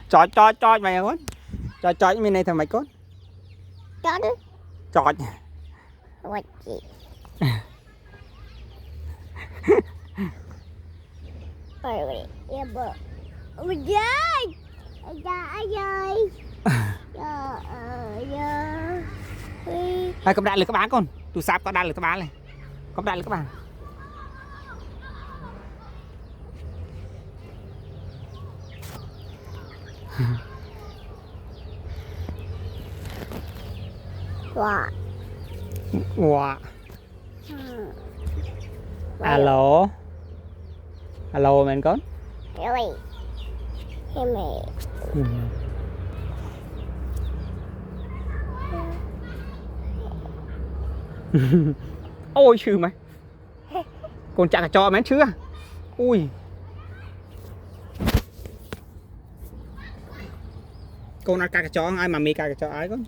Chọi mày con. Chọi bên này thằng mày con. Chọi. Đây cầm đại lực các bạn con. Tôi sắp có đại lực các bạn này. Cầm đại lực các bạn. Wow. Alo. Alo mình con. Ôi chứ mày. Con chả cho mày chưa. Ui. Con ăn cà cho ai mà mì cà cho ai con.